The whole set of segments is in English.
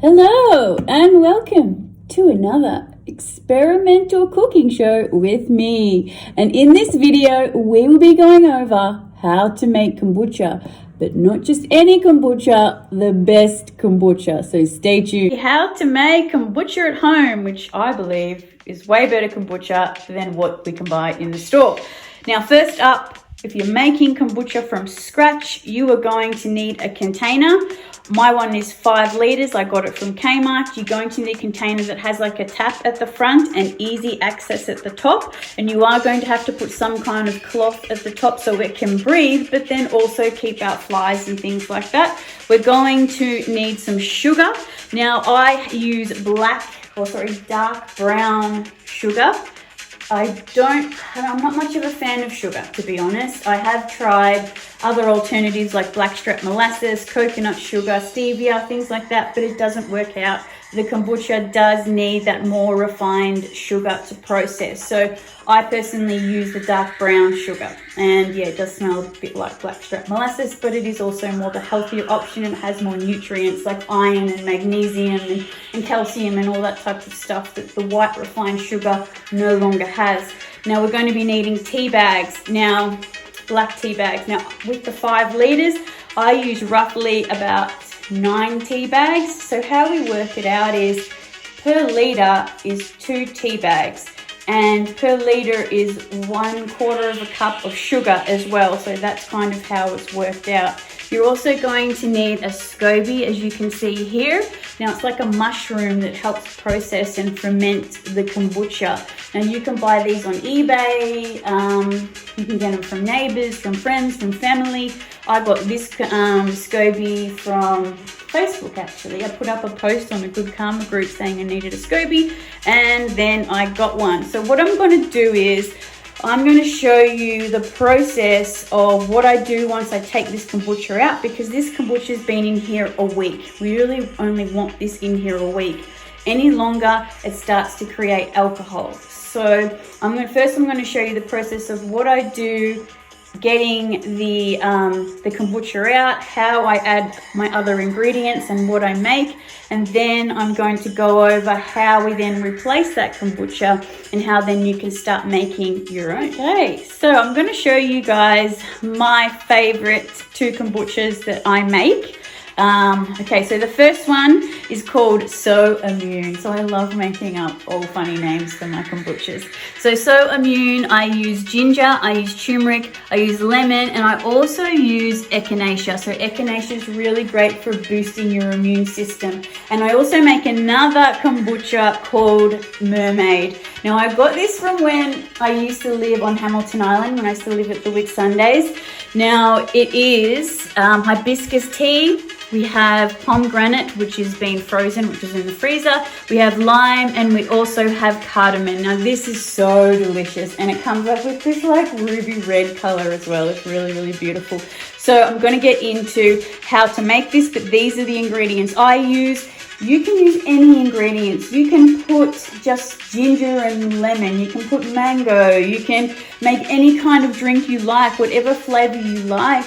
Hello and welcome to another experimental cooking show with me. And in this video, we will be going over how to make kombucha, but not just any kombucha, the best kombucha. So stay tuned. How to make kombucha at home, which I believe is way better kombucha than what we can buy in the store. Now, first up, if you're making kombucha from scratch, you are going to need a container. My one is 5 liters. I got it from Kmart. You're going to need a container that has like a tap at the front and easy access at the top. And you are going to have to put some kind of cloth at the top so it can breathe, but then also keep out flies and things like that. We're going to need some sugar. Now I use dark brown sugar. I'm not much of a fan of sugar, to be honest. I have tried other alternatives like blackstrap molasses, coconut sugar, stevia, things like that, but it doesn't work out. The kombucha does need that more refined sugar to process. So I personally use the dark brown sugar. And yeah, it does smell a bit like blackstrap molasses, but it is also more the healthier option and it has more nutrients like iron and magnesium and calcium and all that type of stuff that the white refined sugar no longer has. Now we're going to be needing tea bags. Now, black tea bags. Now with the 5 liters, I use roughly about 9 tea bags. So how we work it out is per liter is 2 tea bags, and per liter is 1/4 cup of sugar as well. So that's kind of how it's worked out. You're also going to need a SCOBY, as you can see here. Now it's like a mushroom that helps process and ferment the kombucha. Now you can buy these on eBay. You can get them from neighbors, from friends, from family. I got this SCOBY from Facebook actually. I put up a post on a Good Karma group saying I needed a SCOBY, and then I got one. So what I'm going to do is I'm going to show you the process of what I do once I take this kombucha out, because this kombucha has been in here a week. We really only want this in here a week. Any longer, it starts to create alcohol. So I'm going to show you the process of what I do getting the kombucha out, how I add my other ingredients and what I make, and then I'm going to go over how we then replace that kombucha and how then you can start making your own. Okay, so I'm going to show you guys my favorite 2 kombuchas that I make. Okay, so the first one is called So Immune. So I love making up all funny names for my kombuchas. So Immune, I use ginger, I use turmeric, I use lemon, and I also use echinacea. So echinacea is really great for boosting your immune system. And I also make another kombucha called Mermaid. Now I got this from when I used to live on Hamilton Island, when I used to live at the Whitsundays. Now it is hibiscus tea. We have pomegranate, which is being frozen, which is in the freezer. We have lime, and we also have cardamom. Now this is so delicious, and it comes up with this like ruby red color as well. It's really, really beautiful. So I'm going to get into how to make this, but these are the ingredients I use. You can use any ingredients. You can put just ginger and lemon. You can put mango. You can make any kind of drink you like, whatever flavor you like.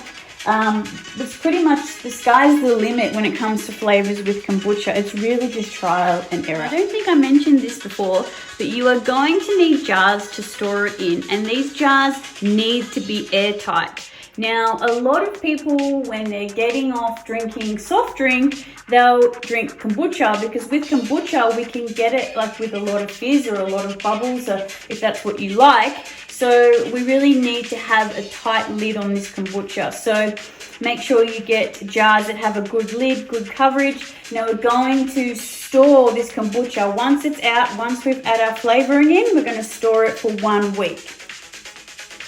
It's pretty much the sky's the limit when it comes to flavors with kombucha. It's really just trial and error. I don't think I mentioned this before, but you are going to need jars to store it in, and these jars need to be airtight. Now, a lot of people, when they're getting off drinking soft drink, they'll drink kombucha, because with kombucha, we can get it like with a lot of fizz or a lot of bubbles, or if that's what you like. So we really need to have a tight lid on this kombucha. So make sure you get jars that have a good lid, good coverage. Now we're going to store this kombucha. Once it's out, once we've added our flavoring in, we're going to store it for 1 week.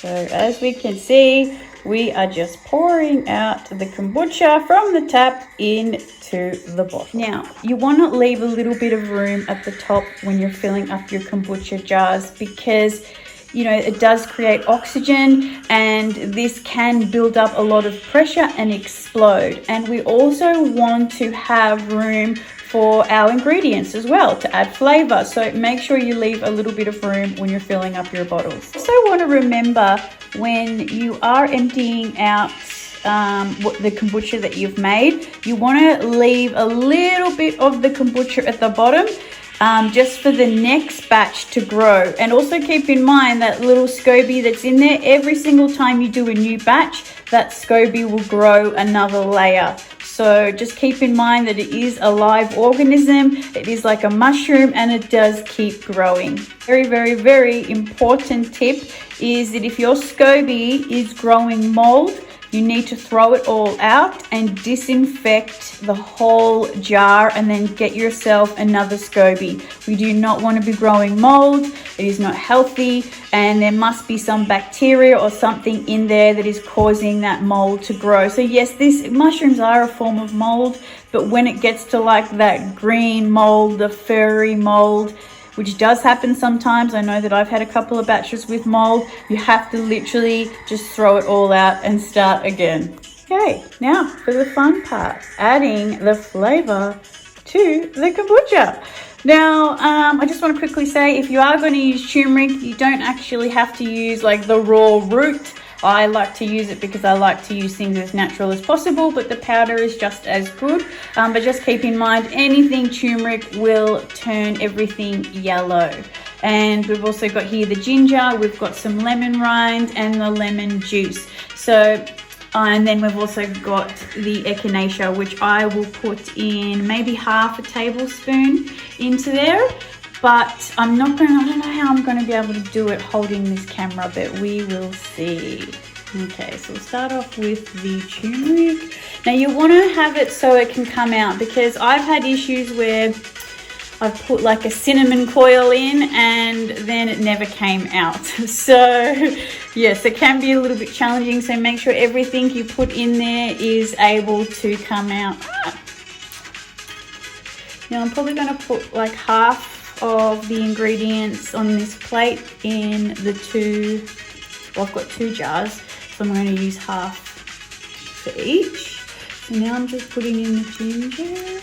So as we can see, we are just pouring out the kombucha from the tap into the bottle. Now, you want to leave a little bit of room at the top when you're filling up your kombucha jars, because you know, it does create oxygen, and this can build up a lot of pressure and explode. And we also want to have room for our ingredients as well to add flavor. So make sure you leave a little bit of room when you're filling up your bottles. Also want to remember, when you are emptying out the kombucha that you've made, you want to leave a little bit of the kombucha at the bottom, just for the next batch to grow. And also keep in mind that little SCOBY that's in there, every single time you do a new batch, that SCOBY will grow another layer. So just keep in mind that it is a live organism. It is like a mushroom, and it does keep growing. Very, very, very important tip is that if your SCOBY is growing mold, you need to throw it all out and disinfect the whole jar, and then get yourself another SCOBY. We do not want to be growing mold. It is not healthy, and there must be some bacteria or something in there that is causing that mold to grow. So yes, these mushrooms are a form of mold, but when it gets to like that green mold, the furry mold, which does happen sometimes, I know that I've had a couple of batches with mold, you have to literally just throw it all out and start again. Okay, now for the fun part, adding the flavor to the kombucha. Now, I just want to quickly say, if you are going to use turmeric, you don't actually have to use like the raw root. I like to use it because I like to use things as natural as possible, but the powder is just as good. But just keep in mind, anything turmeric will turn everything yellow. And we've also got here the ginger, we've got some lemon rind and the lemon juice. So, and then we've also got the echinacea, which I will put in maybe half a tablespoon into there. But I don't know how I'm going to be able to do it holding this camera, but we will see. Okay, so we'll start off with the turmeric. Now you want to have it so it can come out, because I've had issues where I've put like a cinnamon coil in and then it never came out. So yes, it can be a little bit challenging. So make sure everything you put in there is able to come out. Now I'm probably going to put like half of the ingredients on this plate in the two, well, I've got 2 jars, so I'm going to use half for each. So now I'm just putting in the ginger.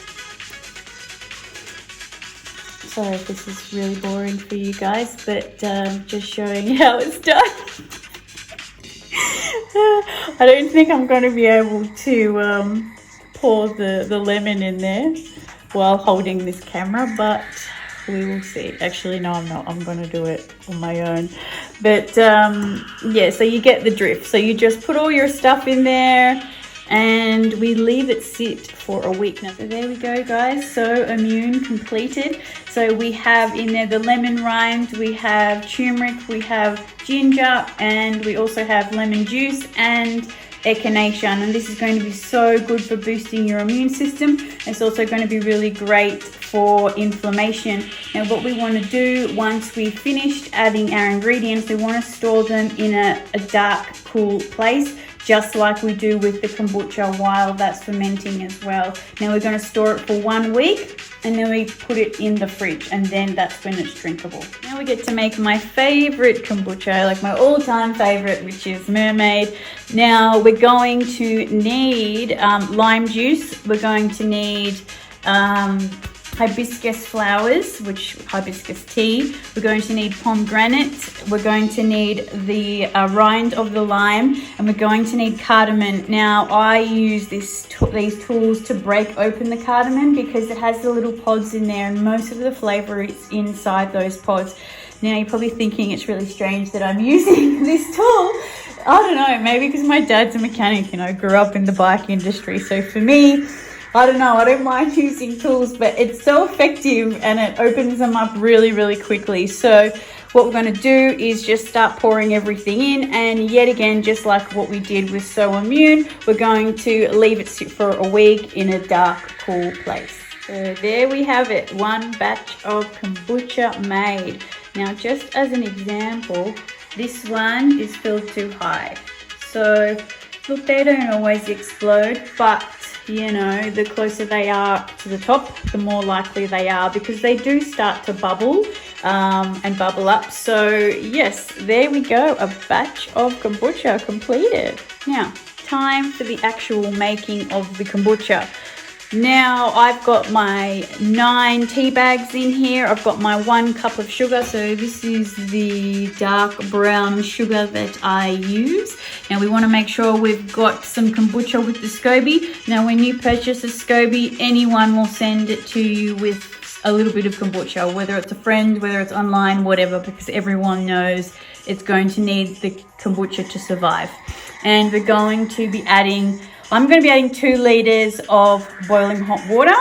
Sorry if this is really boring for you guys, but just showing how it's done. I don't think I'm going to be able to pour the lemon in there while holding this camera, but we will see. Actually, no, I'm not. I'm going to do it on my own. But yeah, so you get the drift. So you just put all your stuff in there and we leave it sit for a week. Now, so there we go, guys. So immune completed. So we have in there the lemon rind, we have turmeric, we have ginger, and we also have lemon juice and echinacea, and this is going to be so good for boosting your immune system. It's also going to be really great for inflammation. Now what we want to do once we've finished adding our ingredients, we want to store them in a dark, cool place, just like we do with the kombucha while that's fermenting as well. Now we're going to store it for 1 week, and then we put it in the fridge, and then that's when it's drinkable. Now we get to make my favorite kombucha, like my all-time favorite, which is mermaid. Now we're going to need lime juice. We're going to need hibiscus flowers, which hibiscus tea. We're going to need pomegranate. We're going to need the rind of the lime, and we're going to need cardamom. Now I use these tools to break open the cardamom because it has the little pods in there, and most of the flavor is inside those pods. Now you're probably thinking it's really strange that I'm using this tool. I don't know, maybe because my dad's a mechanic, you know, grew up in the bike industry. So for me, I don't know, I don't mind using tools, but it's so effective and it opens them up really, really quickly. So what we're going to do is just start pouring everything in, and yet again, just like what we did with So Immune, we're going to leave it sit for a week in a dark, cool place. So there we have it, 1 batch of kombucha made. Now just as an example, this one is filled too high. So look, they don't always explode, but you know, the closer they are to the top, the more likely they are, because they do start to bubble and bubble up. So yes, there we go, a batch of kombucha completed. Now, time for the actual making of the kombucha. Now I've got my 9 tea bags in here. I've got my 1 cup of sugar. So this is the dark brown sugar that I use. Now we want to make sure we've got some kombucha with the SCOBY. Now when you purchase a SCOBY, anyone will send it to you with a little bit of kombucha, whether it's a friend, whether it's online, whatever, because everyone knows it's going to need the kombucha to survive. And we're going to be adding, I'm going to be adding 2 liters of boiling hot water.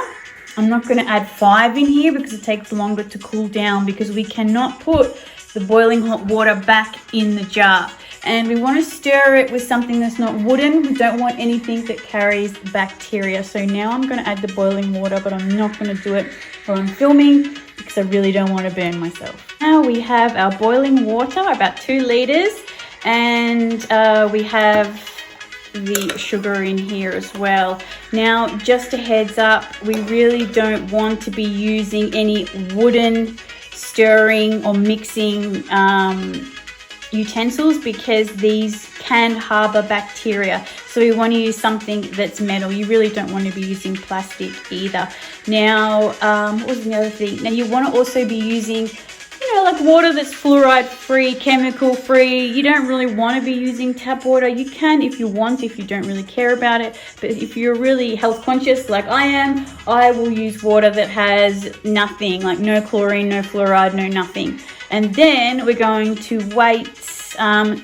I'm not going to add 5 in here because it takes longer to cool down, because we cannot put the boiling hot water back in the jar. And we want to stir it with something that's not wooden. We don't want anything that carries bacteria. So now I'm going to add the boiling water, but I'm not going to do it while I'm filming because I really don't want to burn myself. Now we have our boiling water, about 2 liters, and we have the sugar in here as well. Now, just a heads up, we really don't want to be using any wooden stirring or mixing utensils, because these can harbor bacteria. So we want to use something that's metal. You really don't want to be using plastic either. Now, what was the other thing? Now you want to also be using, like water that's fluoride free, chemical free. You don't really want to be using tap water. You can if you want, if you don't really care about it. But if you're really health conscious like I am, I will use water that has nothing, like no chlorine, no fluoride, no nothing. And then we're going to wait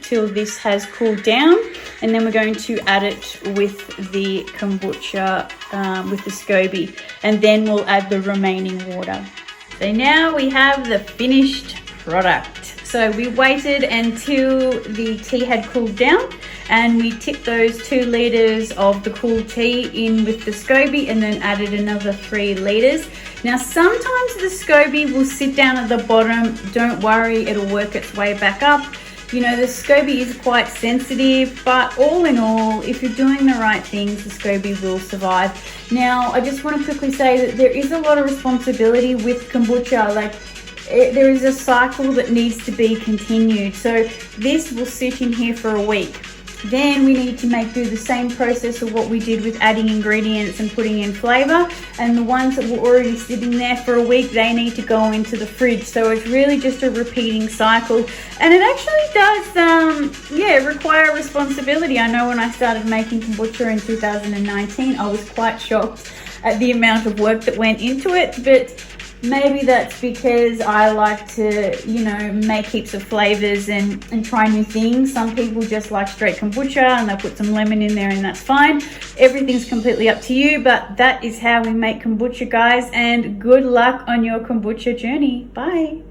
till this has cooled down, and then we're going to add it with the kombucha, with the SCOBY, and then we'll add the remaining water. So now we have the finished product. So we waited until the tea had cooled down, and we tipped those 2 liters of the cool tea in with the SCOBY, and then added another 3 liters. Now sometimes the SCOBY will sit down at the bottom. Don't worry, it'll work its way back up. The SCOBY is quite sensitive, but all in all, if you're doing the right things, the SCOBY will survive. Now, I just want to quickly say that there is a lot of responsibility with kombucha. There is a cycle that needs to be continued. So this will sit in here for a week. Then we need to do the same process of what we did with adding ingredients and putting in flavor. And the ones that were already sitting there for a week, they need to go into the fridge. So it's really just a repeating cycle. And it actually does, require responsibility. I know when I started making kombucha in 2019, I was quite shocked at the amount of work that went into it. But maybe that's because I like to, make heaps of flavors and try new things. Some people just like straight kombucha and they'll put some lemon in there, and that's fine. Everything's completely up to you, but that is how we make kombucha, guys. And good luck on your kombucha journey. Bye.